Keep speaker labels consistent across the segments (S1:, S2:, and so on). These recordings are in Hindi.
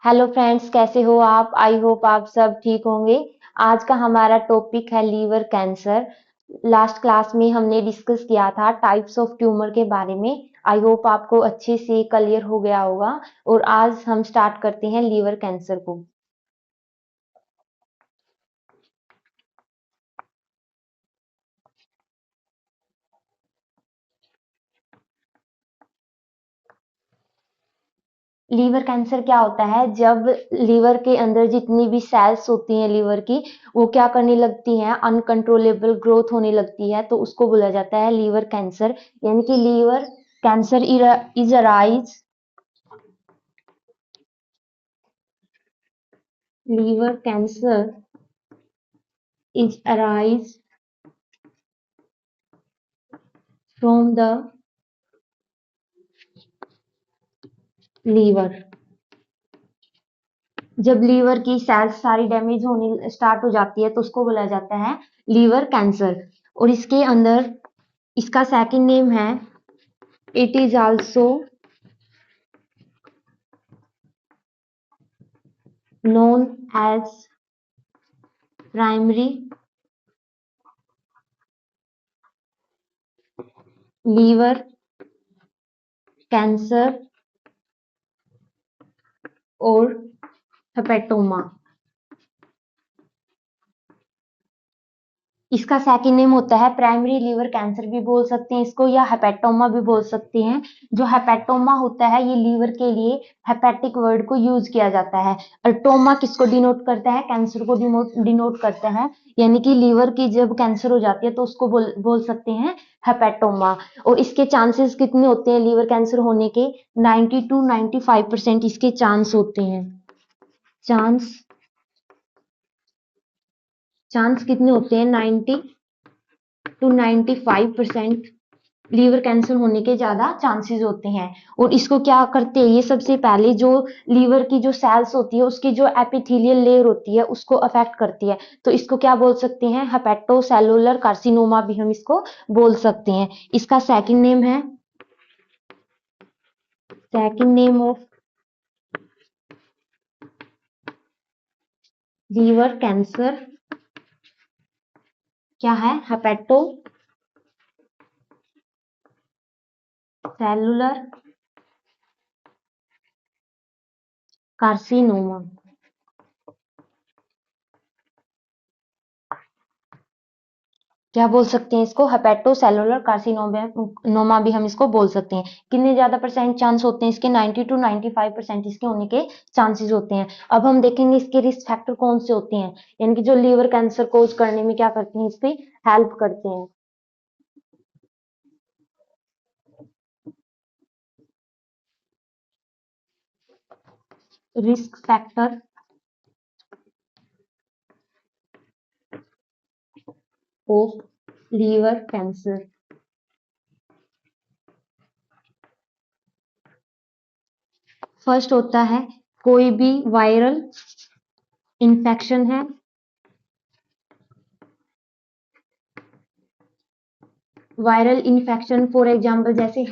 S1: हेलो फ्रेंड्स, कैसे हो आप? आई होप आप सब ठीक होंगे। आज का हमारा टॉपिक है लीवर कैंसर। लास्ट क्लास में हमने डिस्कस किया था टाइप्स ऑफ ट्यूमर के बारे में। आई होप आपको अच्छे से क्लियर हो गया होगा। और आज हम स्टार्ट करते हैं लीवर कैंसर को। लीवर कैंसर क्या होता है? जब लीवर के अंदर जितनी भी सेल्स होती हैं लीवर की, वो क्या करने लगती हैं, अनकंट्रोलेबल ग्रोथ होने लगती है, तो उसको बोला जाता है लीवर कैंसर। यानी कि liver cancer is arise liver cancer is arise from the liver। जब लीवर की सेल्स सारी डैमेज होने स्टार्ट हो जाती है तो उसको बोला जाता है लीवर कैंसर। और इसके अंदर इसका सेकंड नेम है, it is also known as primary liver cancer और हेपेटोमा। इसका सेकंड नेम होता है प्राइमरी लीवर कैंसर भी बोल सकते हैं इसको, या हेपेटोमा भी बोल सकते हैं। जो हेपेटोमा होता है ये लीवर के लिए हेपेटिक वर्ड को यूज किया जाता है। और टोमा किसको डिनोट करता है? कैंसर को डिनोट करता है। यानी कि लीवर की जब कैंसर हो जाती है तो उसको बोल सकते हैं हेपेटोमा। और इसके चांसेस कितने होते हैं लीवर कैंसर होने के? 90 to 95% इसके चांस होते हैं। चांस चांस कितने होते हैं? 90 to 95% लीवर कैंसर होने के ज्यादा चांसेस होते हैं। और इसको क्या करते हैं, ये सबसे पहले जो लीवर की जो सेल्स होती है उसकी जो एपिथेलियल लेयर होती है उसको अफेक्ट करती है। तो इसको क्या बोल सकते हैं? हेपेटोसेलुलर कार्सिनोमा भी हम इसको बोल सकते हैं। इसका second name of liver cancer क्या है? Hepatocellular carcinoma. क्या बोल सकते हैं इसको? हेपेटोसेलुलर कार्सिनोमा भी हम इसको बोल सकते हैं। कितने ज्यादा परसेंट चांस होते हैं इसके? 90 to 95% इसके होने के चांसेस होते हैं। अब हम देखेंगे इसके रिस्क फैक्टर कौन से होते हैं, यानी कि जो लीवर कैंसर कोज करने में क्या करते हैं, इसकी हेल्प करते हैं। Risk factor of liver cancer. First होता है, कोई भी वायरल इन्फेक्शन है, वायरल इन्फेक्शन फॉर एग्जांपल जैसे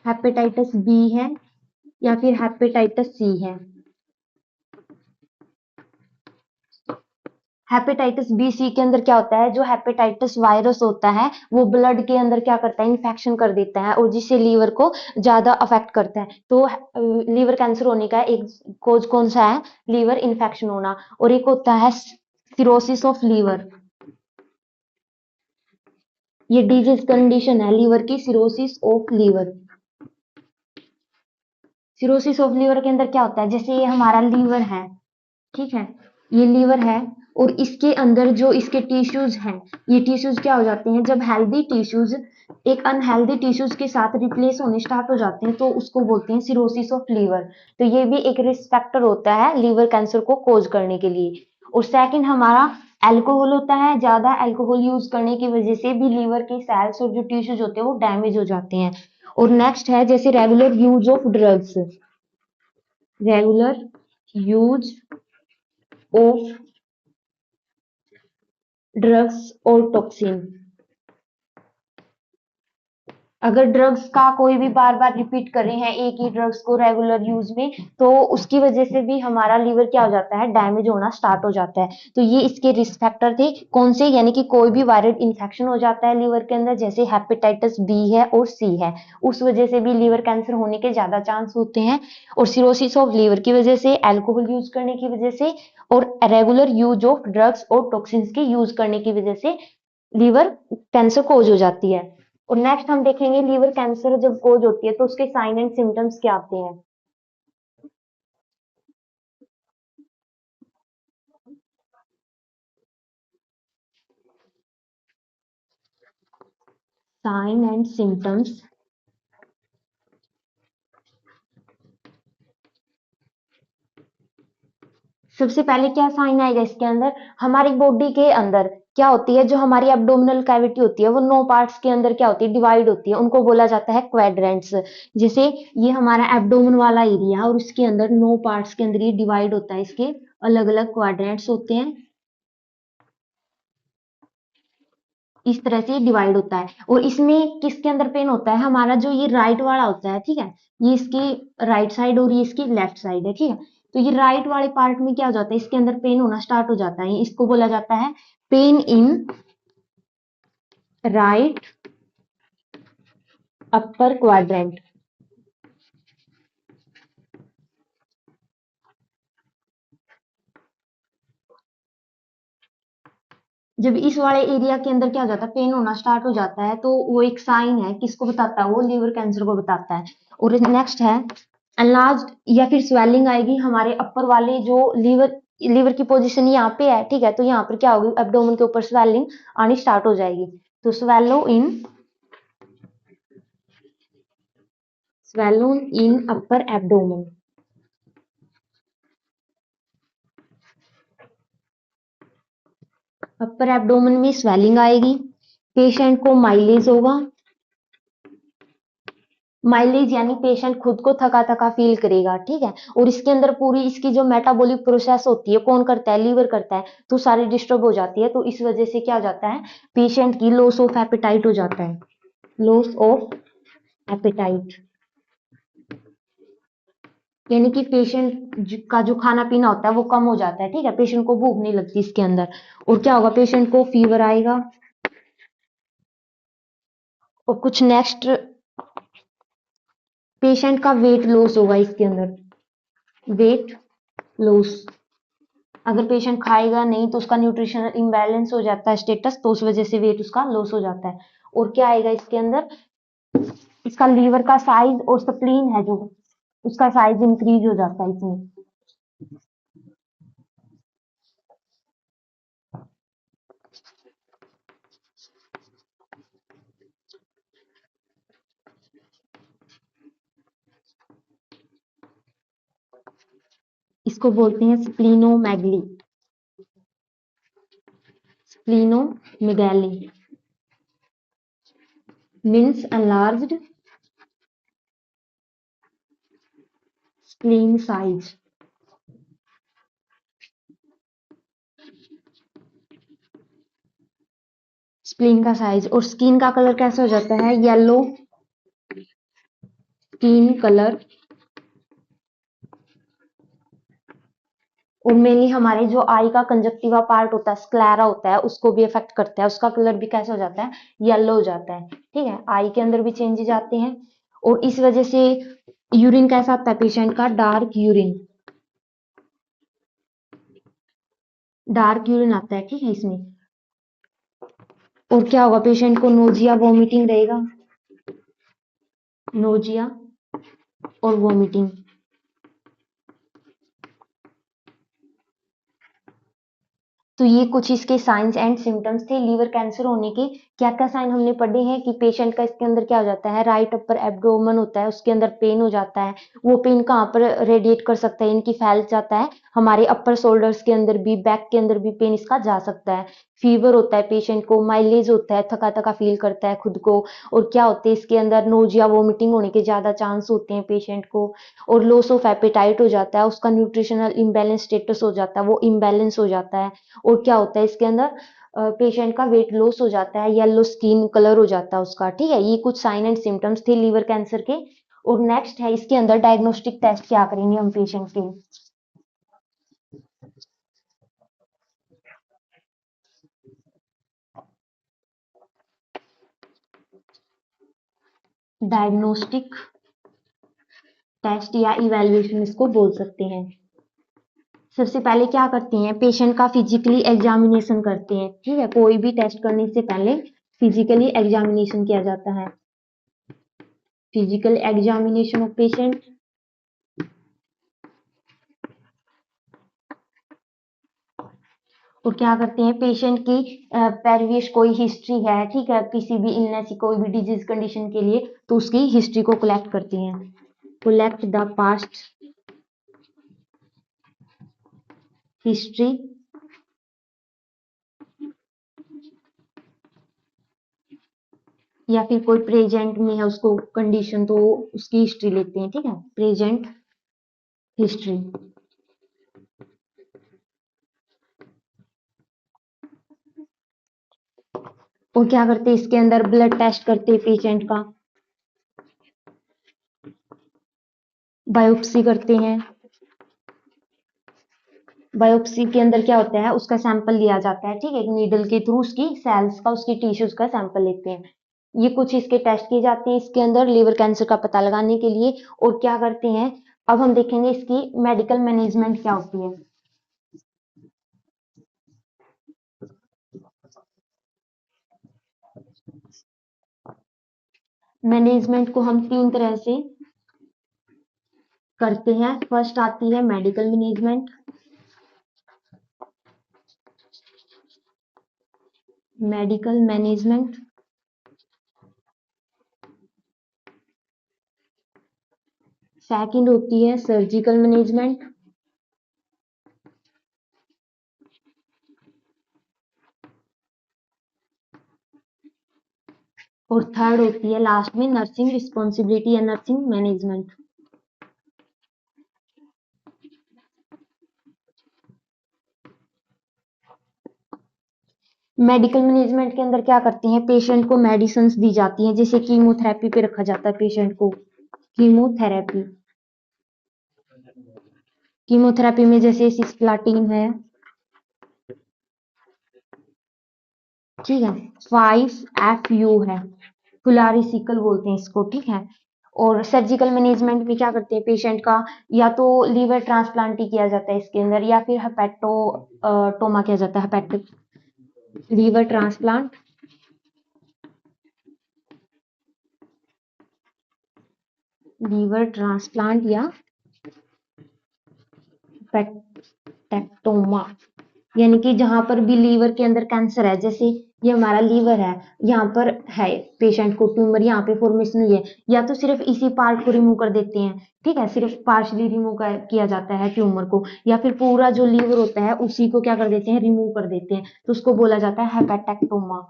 S1: हेपेटाइटिस बी है या फिर हेपेटाइटिस सी है। हेपेटाइटिस बी सी के अंदर क्या होता है, जो हेपेटाइटिस वायरस होता है वो ब्लड के अंदर क्या करता है, इन्फेक्शन कर देता है और जिससे लीवर को ज्यादा अफेक्ट करता है। तो लीवर कैंसर होने का एक कोज कौन सा है? लीवर इन्फेक्शन होना। और एक होता है सिरोसिस ऑफ लीवर। ये डिजीज कंडीशन है लीवर की, cirrhosis of liver. Cirrhosis of liver के अंदर क्या होता है, जैसे ये हमारा लीवर है, ठीक है, ये लीवर है और इसके अंदर जो इसके टिश्यूज हैं, ये टिश्यूज क्या हो जाते हैं, जब हेल्दी टिश्यूज एक अनहेल्दी टिश्यूज के साथ रिप्लेस होने स्टार्ट हो जाते हैं तो उसको बोलते हैं सिरोसिस ऑफ लीवर। तो ये भी एक रिस्क फैक्टर होता है लीवर कैंसर को कोज करने के लिए। और सेकंड हमारा अल्कोहल होता है। ज्यादा अल्कोहल यूज करने की वजह से भी लीवर के सेल्स और जो टिश्यूज होते हैं वो डैमेज हो जाते हैं। और नेक्स्ट है जैसे regular use of drugs, regular use of drugs और टॉक्सिन। अगर ड्रग्स का कोई भी बार बार रिपीट कर रहे हैं एक ही ड्रग्स को रेगुलर यूज में, तो उसकी वजह से भी हमारा लीवर क्या हो जाता है, डैमेज होना स्टार्ट हो जाता है। तो ये इसके रिस्क फैक्टर थे कौन से, यानी कि कोई भी वायरल इन्फेक्शन हो जाता है लीवर के अंदर, जैसे हेपेटाइटिस बी है और सी है, उस वजह से भी लीवर कैंसर होने के ज्यादा चांस होते हैं। और सिरोसिस ऑफ लीवर की वजह से, अल्कोहल यूज करने की वजह से, और रेगुलर यूज ऑफ ड्रग्स और टॉक्सिन्स के यूज करने की वजह से लीवर कैंसर कोज हो जाती है। और नेक्स्ट हम देखेंगे लीवर कैंसर जब कोज होती है तो उसके साइन एंड सिम्टम्स क्या आते हैं। साइन एंड सिम्टम्स, सबसे पहले क्या साइन आएगा इसके अंदर, हमारी बॉडी के अंदर क्या होती है, जो हमारी एब्डोमिनल कैविटी होती है वो 9 पार्ट्स के अंदर क्या होती है, डिवाइड होती है, उनको बोला जाता है क्वाड्रेंट्स। जैसे ये हमारा एब्डोमेन वाला एरिया और उसके अंदर 9 पार्ट्स के अंदर ये डिवाइड होता है, इसके अलग अलग क्वाड्रेंट्स होते हैं, इस तरह से डिवाइड होता है। और इसमें किसके अंदर पेन होता है, हमारा जो ये राइट वाला होता है, ठीक है, ये इसकी राइट साइड और ये इसकी लेफ्ट साइड है, ठीक है। तो ये राइट वाले पार्ट में क्या हो जाता है, इसके अंदर पेन होना स्टार्ट हो जाता है, इसको बोला जाता है pain in right upper quadrant. जब इस वाले एरिया के अंदर क्या हो जाता है, पेन होना स्टार्ट हो जाता है, तो वो एक साइन है, किसको बताता है, वो लीवर कैंसर को बताता है। और नेक्स्ट है एनलार्ज्ड, या फिर स्वेलिंग आएगी हमारे अपर वाले जो लीवर, लीवर की पोजीशन यहाँ पे है, ठीक है, तो यहाँ पर क्या होगी, एब्डोमेन के ऊपर स्वेलिंग आनी स्टार्ट हो जाएगी। तो स्वेलो इन अपर एब्डोमेन, अपर एब्डोमेन में स्वेलिंग आएगी, पेशेंट को माइलेज होगा, माइलेज यानी पेशेंट खुद को थका थका फील करेगा, ठीक है। और इसके अंदर पूरी इसकी जो मेटाबॉलिक प्रोसेस होती है कौन करता है, लीवर करता है, तो सारी डिस्टर्ब हो जाती है। तो इस वजह से क्या हो जाता है, पेशेंट की लॉस ऑफ एपेटाइट हो जाता है, लॉस ऑफ एपेटाइट, यानी कि पेशेंट का जो खाना पीना होता है वो कम हो जाता है, ठीक है, पेशेंट को भूख नहीं लगती इसके अंदर। और क्या होगा, पेशेंट को फीवर आएगा। और कुछ नेक्स्ट, पेशेंट का वेट लॉस होगा इसके अंदर, वेट लॉस, अगर पेशेंट खाएगा नहीं तो उसका न्यूट्रिशनल इम्बैलेंस हो जाता है स्टेटस, तो उस वजह से वेट उसका लॉस हो जाता है। और क्या आएगा इसके अंदर, इसका लीवर का साइज और स्प्लीन है जो, उसका साइज इंक्रीज हो जाता है इसमें। इसको बोलते हैं splenomegaly, splenomegaly means enlarged spleen size। Spleen का साइज, और स्किन का कलर कैसे हो जाता है, येलो स्किन कलर। और मेनली हमारे जो आई का कंजक्टिवा पार्ट होता है, स्क्लेरा होता है, उसको भी इफेक्ट करता है, उसका कलर भी कैसे हो जाता है, येलो हो जाता है, ठीक है, आई के अंदर भी चेंजेस आते हैं। और इस वजह से यूरिन कैसा आता है पेशेंट का, डार्क यूरिन, डार्क यूरिन आता है, ठीक है इसमें। और क्या होगा, पेशेंट को नोजिया वॉमिटिंग रहेगा, नोजिया और वॉमिटिंग। तो ये कुछ इसके साइंस एंड सिम्टम्स थे लीवर कैंसर होने के। क्या क्या साइन हमने पढ़े हैं कि पेशेंट का इसके अंदर क्या हो जाता है, राइट अपर एब्डोमेन होता है, उसके अंदर पेन हो जाता है, वो पेन कहाँ पर रेडिएट कर सकता है, इनकी फैल जाता है हमारे अपर शोल्डर्स के अंदर भी, बैक के अंदर भी पेन इसका जा सकता है। फीवर होता है पेशेंट को, माइलेज होता है, थका थका फील करता है खुद को। और क्या होते हैं इसके अंदर, नोजिया वोमिटिंग होने के ज्यादा चांस होते हैं पेशेंट को। और लॉस ऑफ एपेटाइट हो जाता है, उसका न्यूट्रिशनल इम्बैलेंस स्टेटस हो जाता है, वो इम्बैलेंस हो जाता है। और क्या होता है इसके अंदर, पेशेंट का वेट लॉस हो जाता है, येलो स्किन कलर हो जाता है उसका, ठीक है। ये कुछ साइन एंड सिम्टम्स थे लीवर कैंसर के। और नेक्स्ट है इसके अंदर डायग्नोस्टिक टेस्ट क्या करेंगे हम पेशेंट के। डायग्नोस्टिक टेस्ट या इवैल्यूएशन इसको बोल सकते हैं। सबसे पहले क्या करते हैं, पेशेंट का फिजिकली एग्जामिनेशन करते हैं, ठीक है। कोई भी टेस्ट करने से पहले फिजिकली एग्जामिनेशन किया जाता है, फिजिकल एग्जामिनेशन ऑफ पेशेंट। और क्या करते हैं, पेशेंट की प्रीवियस कोई हिस्ट्री है, ठीक है, किसी भी इलनेस कोई भी डिजीज कंडीशन के लिए, तो उसकी हिस्ट्री को कलेक्ट करते हैं। कलेक्ट द पास्ट हिस्ट्री या फिर कोई प्रेजेंट में है उसको कंडीशन, तो उसकी हिस्ट्री लेते हैं, ठीक है, प्रेजेंट हिस्ट्री। और क्या करते हैं, इसके अंदर ब्लड टेस्ट करते हैं पेशेंट का, बायोप्सी करते हैं। बायोप्सी के अंदर क्या होता है, उसका सैंपल लिया जाता है, ठीक है, एक नीडल के थ्रू उसकी सेल्स का, उसकी टिश्यूज का सैंपल लेते हैं। ये कुछ इसके टेस्ट किए जाते हैं इसके अंदर लीवर कैंसर का पता लगाने के लिए। और क्या करते हैं, अब हम देखेंगे इसकी मेडिकल मैनेजमेंट क्या होती है। मैनेजमेंट को हम 3 तरह से करते हैं। फर्स्ट आती है medical management, medical management. Second होती है सर्जिकल मैनेजमेंट। और थर्ड होती है लास्ट में नर्सिंग रिस्पॉन्सिबिलिटी या नर्सिंग मैनेजमेंट। मेडिकल मैनेजमेंट के अंदर क्या करते हैं, पेशेंट को मेडिसिन दी जाती हैं, जैसे कीमोथेरेपी पे रखा जाता है पेशेंट को, कीमोथेरेपी। कीमोथेरेपी में जैसे सिस्प्लाटिन है, ठीक है, 5FU है, फुलारिसिकल बोलते हैं इसको, ठीक है। और सर्जिकल मैनेजमेंट में क्या करते हैं, पेशेंट का या तो लीवर ट्रांसप्लांट ही किया जाता है इसके अंदर, या फिर हेपेटो टोमा किया जाता है, hepatic liver transplant, liver transplant या हेपेटेक्टोमा। यानी कि जहां पर भी लीवर के अंदर कैंसर है, जैसे ये हमारा लीवर है, यहाँ पर है पेशेंट को ट्यूमर, यहाँ पे फॉर्मेशन हुई है, या तो सिर्फ इसी पार्ट को रिमूव कर देते हैं, ठीक है, सिर्फ पार्शली रिमूव किया जाता है ट्यूमर को, या फिर पूरा जो लीवर होता है उसी को क्या कर देते हैं, रिमूव कर देते हैं, तो उसको बोला जाता है हेपेटेक्टोमा,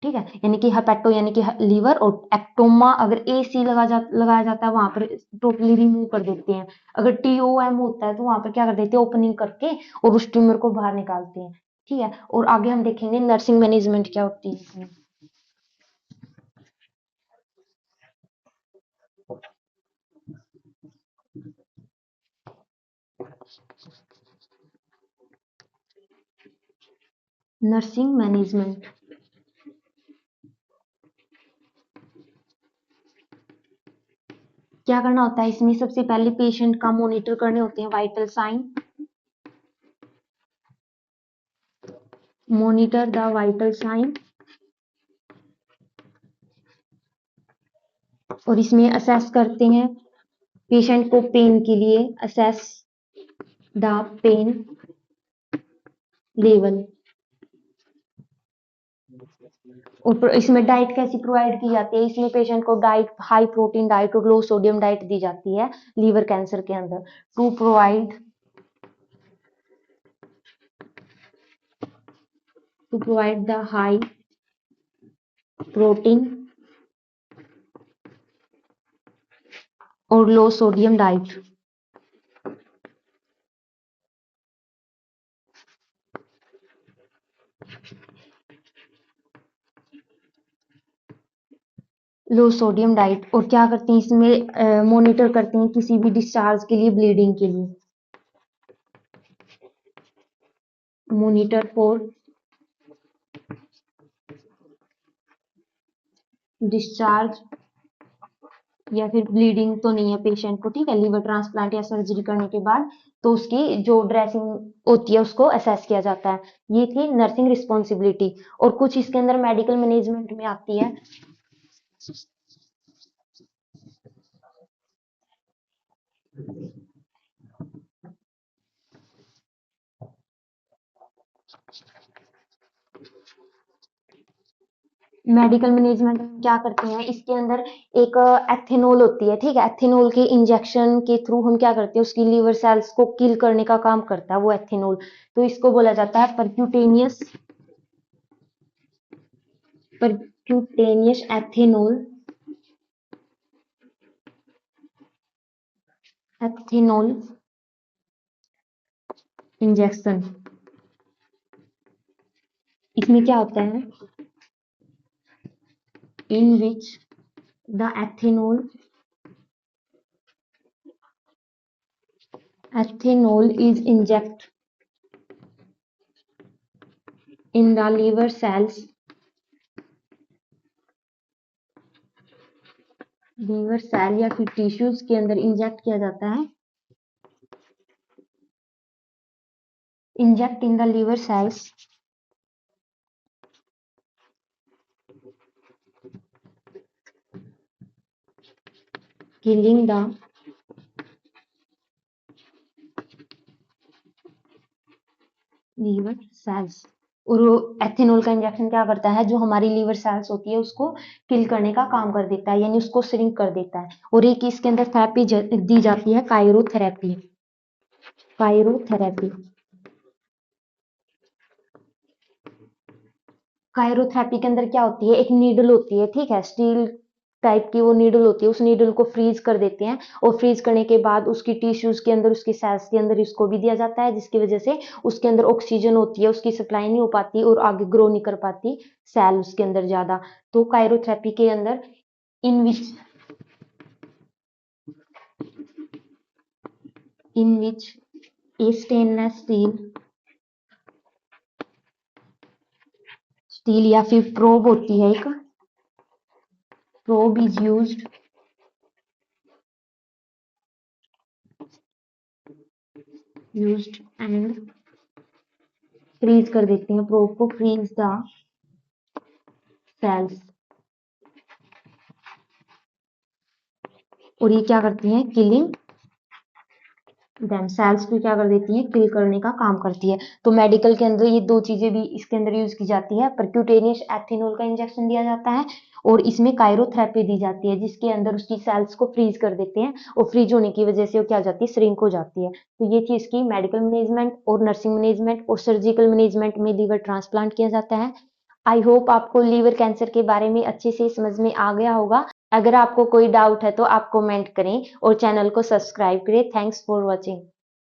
S1: ठीक है। यानी कि हेपेटो यानी कि लीवर, और एक्टोमा अगर AC लगाया जाता है वहां पर टोटली रिमूव कर देते हैं। अगर TOM होता है तो वहां पर क्या कर देते हैं, ओपनिंग करके और उस ट्यूमर को बाहर निकालते हैं, ठीक है। और आगे हम देखेंगे नर्सिंग मैनेजमेंट क्या होती है इसमें। नर्सिंग मैनेजमेंट क्या करना होता है इसमें, सबसे पहले पेशेंट का मॉनिटर करने होते हैं vital sign, monitor the vital sign. और इसमें असेस करते हैं पेशेंट को पेन के लिए, असेस द पेन लेवल। और इसमें डाइट कैसी प्रोवाइड की जाती है, इसमें पेशेंट को डाइट हाई प्रोटीन डाइट और लो सोडियम डाइट दी जाती है लीवर कैंसर के अंदर, to provide the high protein और low sodium diet. Low sodium diet, और क्या करते हैं इसमें मॉनिटर करते हैं किसी भी डिस्चार्ज के लिए, ब्लीडिंग के लिए, मॉनिटर फॉर डिस्चार्ज या फिर ब्लीडिंग तो नहीं है पेशेंट को, ठीक है, लीवर ट्रांसप्लांट या सर्जरी करने के बाद, तो उसकी जो ड्रेसिंग होती है उसको असेस किया जाता है। ये थी नर्सिंग रिस्पॉन्सिबिलिटी, और कुछ इसके अंदर मेडिकल मैनेजमेंट में आती है। मेडिकल मैनेजमेंट में क्या करते हैं, इसके अंदर एक एथेनॉल होती है, ठीक है, एथेनॉल के इंजेक्शन के थ्रू हम क्या करते हैं, उसकी लीवर सेल्स को किल करने का काम करता है वो एथेनॉल, तो इसको बोला जाता है परक्यूटेनियस एथेनॉल इंजेक्शन। इसमें क्या होता है, in which the ethanol is injected in the liver cells, liver cell या फिर टिश्यूज के अंदर इंजेक्ट किया जाता है, inject in the liver cells, killing the liver cells. और एथेनॉल का इंजेक्शन क्या करता है, जो हमारी लीवर सेल्स होती है उसको किल करने का काम कर देता है, यानी उसको श्रिंक कर देता है। और एक इसके अंदर थेरेपी दी जाती है, कायरोथेरेपी। कायरोथेरेपी के अंदर क्या होती है, एक नीडल होती है, ठीक है, स्टील टाइप की वो नीडल होती है, उस नीडल को फ्रीज कर देते हैं, और फ्रीज करने के बाद उसकी टिश्यूज के अंदर, उसकी सेल्स के अंदर इसको भी दिया जाता है, जिसकी वजह से उसके अंदर ऑक्सीजन होती है, उसकी सप्लाई नहीं हो पाती और आगे ग्रो नहीं कर पाती सेल उसके अंदर ज्यादा। तो कायरोथेरेपी के अंदर इन विच ए स्टेनलेस स्टील या फिर प्रोब होती है, एक probe is used and freeze कर देते हैं, प्रोब को फ्रीज द सेल्स, और ये क्या करती हैं, किलिंग देम, सेल्स को क्या कर देती हैं, किल करने का काम करती है। तो मेडिकल के अंदर ये दो चीजें भी इसके अंदर यूज की जाती है, परक्यूटेनियस एथेनॉल का इंजेक्शन दिया जाता है, और इसमें कायरोथेरेपी दी जाती है, जिसके अंदर उसकी सेल्स को फ्रीज कर देते हैं, और फ्रीज होने की वजह से वो क्या हो जाती है, श्रिंक हो जाती है। तो ये चीज की मेडिकल मैनेजमेंट और नर्सिंग मैनेजमेंट और सर्जिकल मैनेजमेंट में लीवर ट्रांसप्लांट किया जाता है। आई होप आपको लीवर कैंसर के बारे में अच्छे से समझ में आ गया होगा। अगर आपको कोई डाउट है तो आप कमेंट करें और चैनल को सब्सक्राइब करें। Thanks for watching.